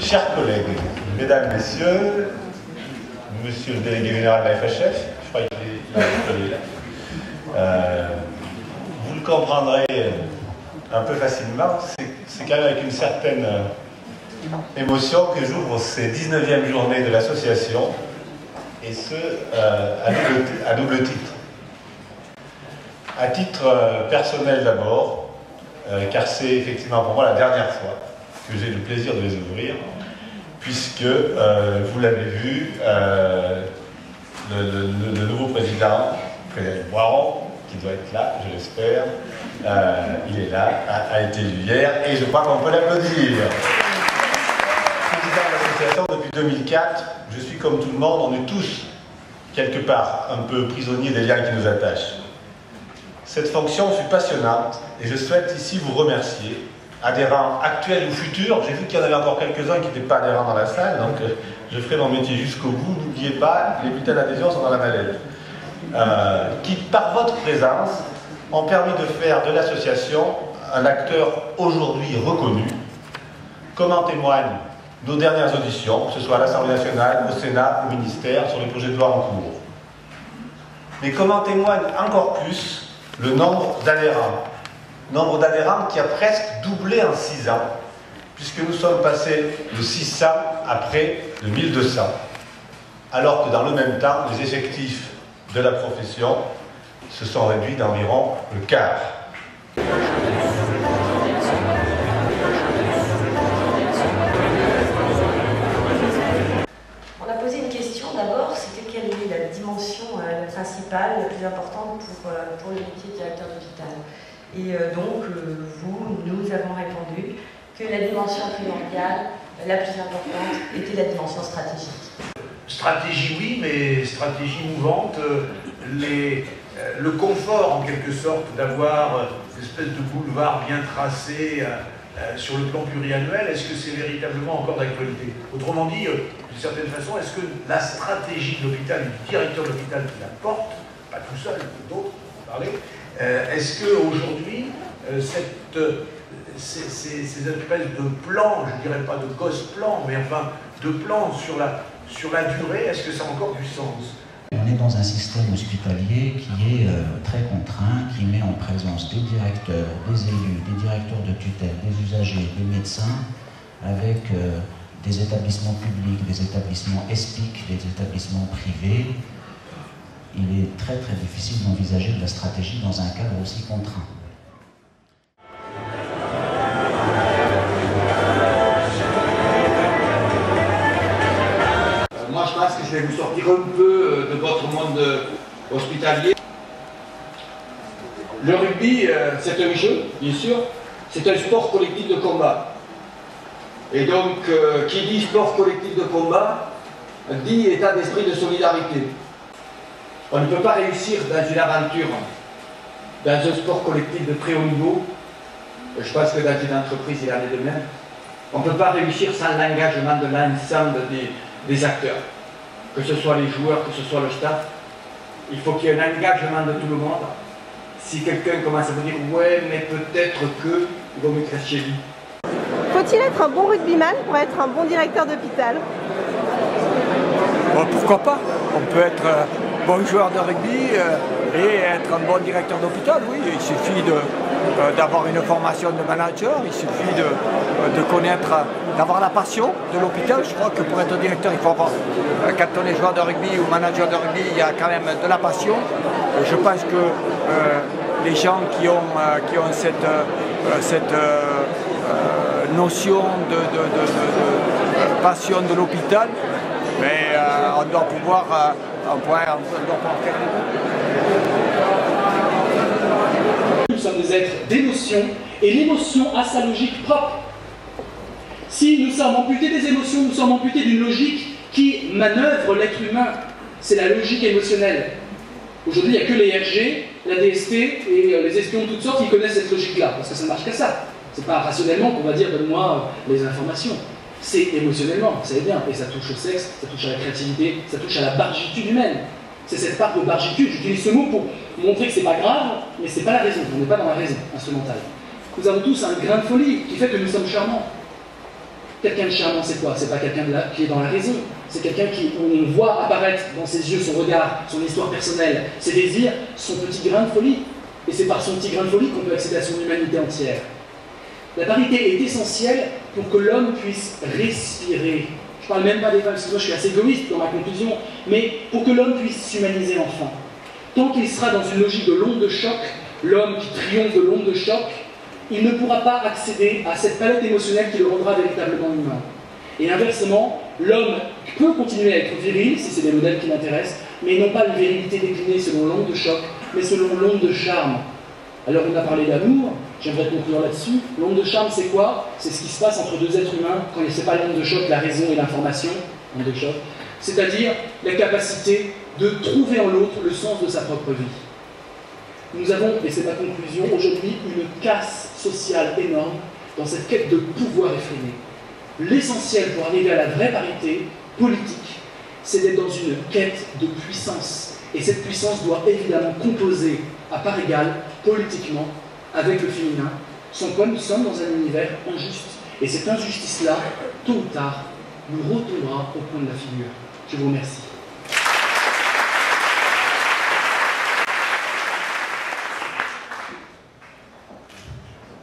Chers collègues, mesdames, messieurs, monsieur le délégué général de la FHF, je crois qu'il est là, vous le comprendrez un peu facilement, c'est quand même avec une certaine émotion que j'ouvre ces 19e journées de l'association, et ce, à double titre. À titre personnel d'abord, car c'est effectivement pour moi la dernière fois que j'ai le plaisir de les ouvrir, puisque, vous l'avez vu, le nouveau président, Frédéric Boiron, qui doit être là, je l'espère, il est là, a été élu hier, et je crois qu'on peut l'applaudir. Président de l'association depuis 2004, je suis comme tout le monde, on est tous, quelque part, un peu prisonniers des liens qui nous attachent. Cette fonction fut passionnante, et je souhaite ici vous remercier, adhérents actuels ou futurs. J'ai vu qu'il y en avait encore quelques-uns qui n'étaient pas adhérents dans la salle, donc je ferai mon métier jusqu'au bout. N'oubliez pas, les bulletins d'adhésion sont dans la mallette. Qui, par votre présence, ont permis de faire de l'association un acteur aujourd'hui reconnu, comme en témoignent nos dernières auditions, que ce soit à l'Assemblée nationale, au Sénat, au ministère, sur les projets de loi en cours. Mais comme en témoigne encore plus le nombre d'adhérents. Nombre d'adhérents qui a presque doublé en 6 ans, puisque nous sommes passés de 600 à près de 1200, alors que dans le même temps, les effectifs de la profession se sont réduits d'environ le quart. On a posé une question d'abord, c'était quelle est la dimension principale, la plus importante pour le métier de directeur d'hôpital. Et donc, nous avons répondu que la dimension primordiale, la plus importante, était la dimension stratégique. Stratégie, oui, mais stratégie mouvante, le confort, en quelque sorte, d'avoir une espèce de boulevard bien tracé sur le plan pluriannuel, est-ce que c'est véritablement encore d'actualité? Autrement dit, d'une certaine façon, est-ce que la stratégie de l'hôpital, du directeur de l'hôpital qui la porte, pas tout seul, d'autres, on va parler, est-ce qu'aujourd'hui, ces espèces de plans, je ne dirais pas de gosse-plans, mais enfin de plans sur la durée, est-ce que ça a encore du sens? On est dans un système hospitalier qui est très contraint, qui met en présence des directeurs, des élus, des directeurs de tutelle, des usagers, des médecins, avec des établissements publics, des établissements ESPIC, des établissements privés. Il est très très difficile d'envisager de la stratégie dans un cadre aussi contraint. Moi je pense que je vais vous sortir un peu de votre monde hospitalier. Le rugby, c'est un jeu, bien sûr, c'est un sport collectif de combat. Et donc, qui dit sport collectif de combat, dit état d'esprit de solidarité. On ne peut pas réussir dans une aventure, dans un sport collectif de très haut niveau. Je pense que dans une entreprise, il en est de même. On ne peut pas réussir sans l'engagement de l'ensemble des acteurs, que ce soit les joueurs, que ce soit le staff. Il faut qu'il y ait un engagement de tout le monde. Si quelqu'un commence à vous dire « ouais, mais peut-être que », il vaut mieux que reste chez lui. Faut-il être un bon rugbyman pour être un bon directeur d'hôpital? Bon, pourquoi pas? On peut être bon joueur de rugby et être un bon directeur d'hôpital, oui. Il suffit d'avoir une formation de manager, il suffit de connaître, d'avoir la passion de l'hôpital. Je crois que pour être directeur, il faut avoir, quand on est joueur de rugby ou manager de rugby, il y a quand même de la passion. Je pense que les gens qui ont cette notion de passion de l'hôpital, mais on doit pouvoir faire Nous sommes des êtres d'émotion, et l'émotion a sa logique propre. Si nous sommes amputés des émotions, nous sommes amputés d'une logique qui manœuvre l'être humain. C'est la logique émotionnelle. Aujourd'hui, il n'y a que les RG, la DST et les espions de toutes sortes qui connaissent cette logique-là, parce que ça ne marche qu'à ça. C'est pas rationnellement qu'on va dire donne-moi les informations. C'est émotionnellement, vous savez bien, et ça touche au sexe, ça touche à la créativité, ça touche à la bargitude humaine. C'est cette part de bargitude, j'utilise ce mot pour montrer que c'est pas grave, mais c'est pas la raison, on n'est pas dans la raison instrumentale. Nous avons tous un grain de folie qui fait que nous sommes charmants. Quelqu'un de charmant, c'est quoi? C'est pas quelqu'un qui est dans la raison. C'est quelqu'un où on voit apparaître dans ses yeux son regard, son histoire personnelle, ses désirs, son petit grain de folie. Et c'est par son petit grain de folie qu'on peut accéder à son humanité entière. La parité est essentielle pour que l'homme puisse respirer. Je parle même pas des femmes, parce que moi je suis assez égoïste dans ma conclusion, mais pour que l'homme puisse s'humaniser enfin. Tant qu'il sera dans une logique de l'onde de choc, l'homme qui triomphe de l'onde de choc, il ne pourra pas accéder à cette palette émotionnelle qui le rendra véritablement humain. Et inversement, l'homme peut continuer à être viril, si c'est des modèles qui l'intéressent, mais non pas une virilité déclinée selon l'onde de choc, mais selon l'onde de charme. Alors on a parlé d'amour, j'aimerais conclure là-dessus. L'onde de charme, c'est quoi? C'est ce qui se passe entre deux êtres humains quand ce n'est pas l'onde de choc, la raison et l'information, onde de choc, c'est-à-dire la capacité de trouver en l'autre le sens de sa propre vie. Nous avons, et c'est ma conclusion, aujourd'hui une casse sociale énorme dans cette quête de pouvoir effréné. L'essentiel pour arriver à la vraie parité politique, c'est d'être dans une quête de puissance. Et cette puissance doit évidemment composer à part égale, politiquement, avec le féminin, sans quoi nous sommes dans un univers injuste. Et cette injustice-là, tôt ou tard, nous retournera au point de la figure. Je vous remercie.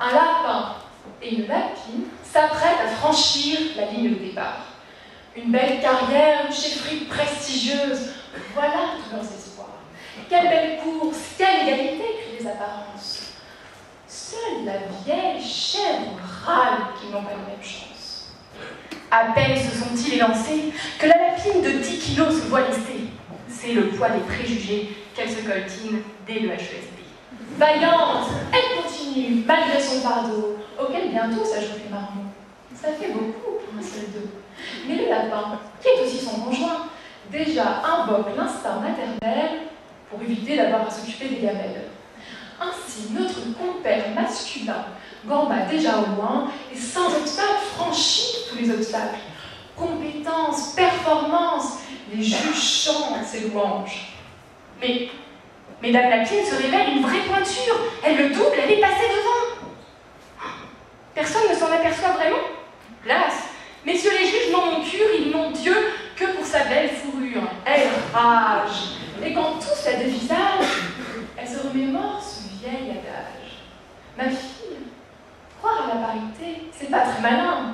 Un lapin et une lapine s'apprêtent à franchir la ligne de départ. Une belle carrière, une chefferie prestigieuse, voilà tous leurs espoirs. Quelle belle course, quelle égalité, crient les apparences. Seule la vieille chèvre râle qu'ils n'ont pas la même chance. À peine se sont-ils élancés que la lapine de 10 kilos se voit lester. C'est le poids des préjugés qu'elle se coltine dès le HESP. Vaillante, elle continue, malgré son fardeau, auquel bientôt s'ajoutent les marmots. Ça fait beaucoup pour un seul dos. Mais le lapin, qui est aussi son conjoint, déjà invoque l'instinct maternel pour éviter d'avoir à s'occuper des gamelles. Ainsi, notre compère masculin gamba déjà au loin et sans obstacle franchit tous les obstacles. Compétence, performance, les juges chantent ses louanges. Mais Mesdames Lapine se révèle une vraie pointure. Elle le double, elle est passée devant. Personne ne s'en aperçoit vraiment? Place. Messieurs les juges n'en ont cure, ils n'ont Dieu que pour sa belle fourrure. Elle rage. Et quand tous la dévisagent, elle se remémore ce vieil adage. Ma fille, croire à la parité, c'est pas très malin.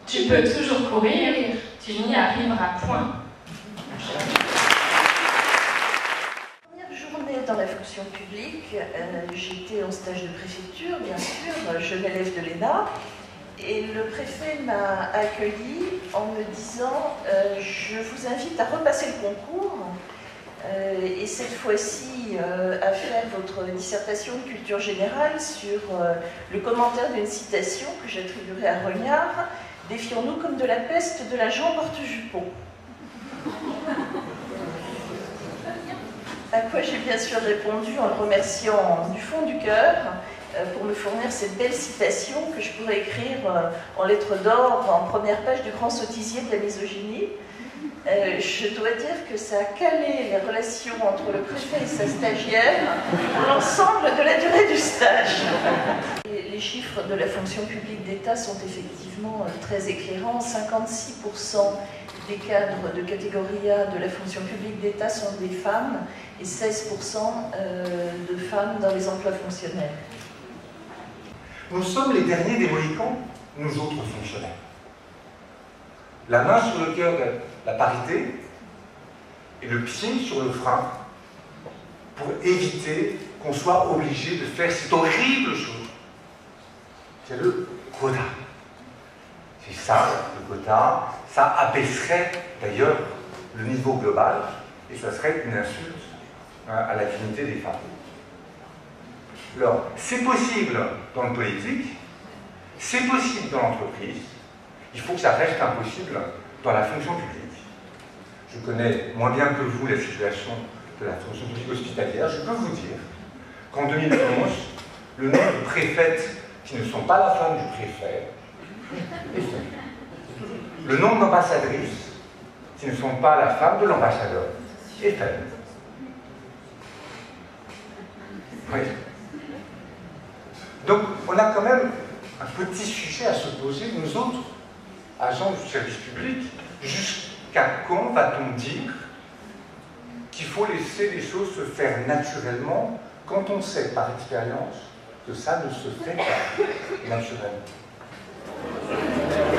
Tu peux toujours courir, tu n'y arriveras point. Dans la fonction publique, j'étais en stage de préfecture, bien sûr, jeune élève de l'ENA, et le préfet m'a accueilli en me disant je vous invite à repasser le concours et cette fois-ci à faire votre dissertation de culture générale sur le commentaire d'une citation que j'attribuerai à Rognard: défions-nous comme de la peste de la jambe porte-jupon. À quoi j'ai bien sûr répondu en le remerciant du fond du cœur pour me fournir cette belle citation que je pourrais écrire en lettres d'or en première page du grand sottisier de la misogynie. Je dois dire que ça a calé les relations entre le préfet et sa stagiaire pour l'ensemble de la durée du stage. Les chiffres de la fonction publique d'État sont effectivement très éclairants. 56% des cadres de catégorie A de la fonction publique d'État sont des femmes et 16% de femmes dans les emplois fonctionnels. Nous sommes les derniers des Mohicans, nous autres fonctionnaires. La main sur le cœur de la parité et le pied sur le frein pour éviter qu'on soit obligé de faire cette horrible chose. C'est le quota. C'est ça, le quota. Ça abaisserait d'ailleurs le niveau global et ça serait une insulte à la dignité des femmes. Alors, c'est possible dans le politique, c'est possible dans l'entreprise, il faut que ça reste impossible dans la fonction publique. Je connais moins bien que vous la situation de la fonction publique hospitalière. Je peux vous dire qu'en 2011, le nombre de préfètes qui ne sont pas la femme du préfet est faible. Le nombre d'ambassadrices qui ne sont pas la femme de l'ambassadeur est faible. Oui. Donc, on a quand même un petit sujet à se poser, nous autres, agent du service public, jusqu'à quand va-t-on dire qu'il faut laisser les choses se faire naturellement quand on sait par expérience que ça ne se fait pas naturellement?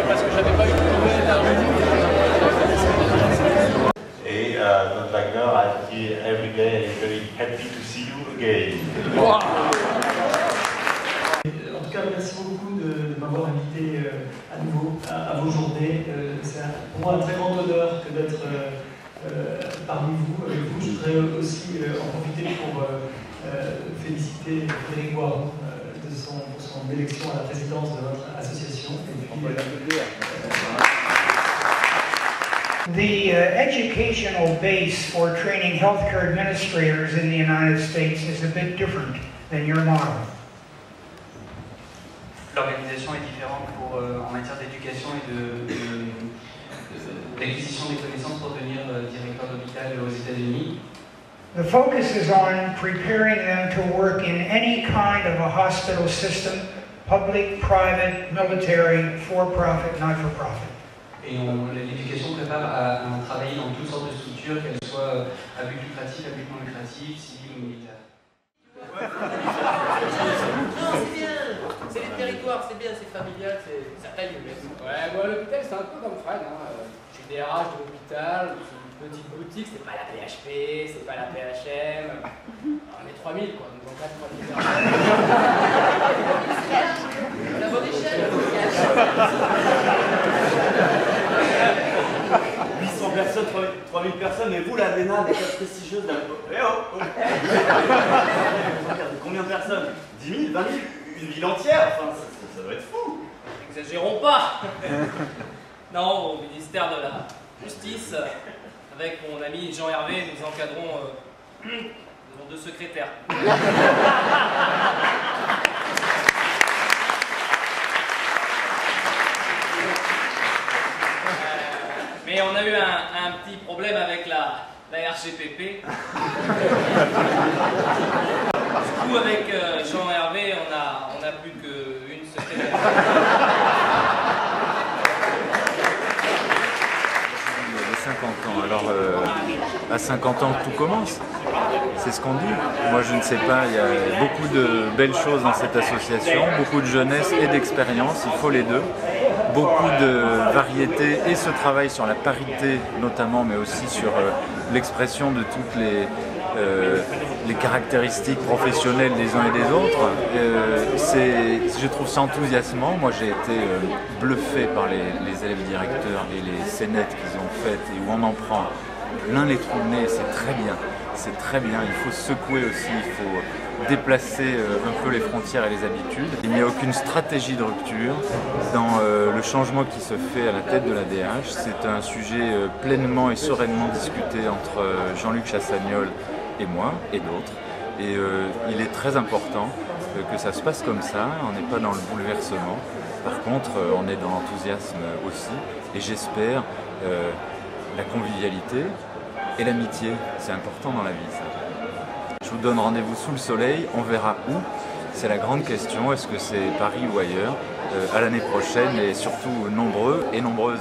Parce que j'avais pas eu Et notre Wagner a dit every day I'm very happy to see you again. Wow. En tout cas, merci beaucoup de m'avoir invité à nouveau à vos journées. C'est pour moi un très grand honneur que d'être parmi vous, avec vous. Je voudrais aussi en profiter pour féliciter Frédéric Boiron pour son élection à la présidence de votre association. The educational base for training healthcare administrators in the United States is a bit different than your model. L'organisation est différente en matière d'éducation et d'acquisition des connaissances pour devenir directeur d'hôpital aux États-Unis. The focus is on preparing them to work in any kind of a hospital system, public, private, military, for-profit, not-for-profit. Et l'éducation prépare à travailler dans toutes sortes de structures, qu'elles soient à but lucratif, à but non lucratif, civil ou militaire. Non, c'est bien, c'est les territoires, c'est bien, c'est familial, ça taille le mec. Ouais, moi l'hôpital c'est un peu comme Fred, hein. Je suis DRH de l'hôpital, c'est une petite boutique, c'est pas la PHP, c'est pas la PHM. On est 3000 quoi, nous en 3000 personnes. La bonne échelle, 800 personnes, 3000 personnes, mais vous, l'ADENA, des classes prestigieuses, eh oh, combien de personnes? 10 000, 20 000, une ville entière, enfin, ça doit être fou. N'exagérons pas. Non, au ministère de la Justice, avec mon ami Jean-Hervé, nous encadrons nous avons 2 secrétaires. Mais on a eu un petit problème avec la RGPP. Du coup, avec Jean-Hervé, on a plus qu'une secrétaire. De 50 ans. Alors, à 50 ans, tout commence. C'est ce qu'on dit. Moi, je ne sais pas, il y a beaucoup de belles choses dans cette association, beaucoup de jeunesse et d'expérience, il faut les deux. Beaucoup de variété et ce travail sur la parité notamment, mais aussi sur l'expression de toutes les caractéristiques professionnelles des uns et des autres. Je trouve ça enthousiasmant. Moi j'ai été bluffé par les élèves directeurs et les scénettes qu'ils ont faites et où on en prend plein les trous de nez, c'est très bien. C'est très bien, il faut secouer aussi, il faut déplacer un peu les frontières et les habitudes. Il n'y a aucune stratégie de rupture dans le changement qui se fait à la tête de la DH. C'est un sujet pleinement et sereinement discuté entre Jean-Luc Chassagnol et moi et d'autres. Et il est très important que ça se passe comme ça, on n'est pas dans le bouleversement. Par contre, on est dans l'enthousiasme aussi et j'espère la convivialité et l'amitié, c'est important dans la vie ça. Je vous donne rendez-vous sous le soleil, on verra où, c'est la grande question, est-ce que c'est Paris ou ailleurs, à l'année prochaine et surtout nombreux et nombreuses.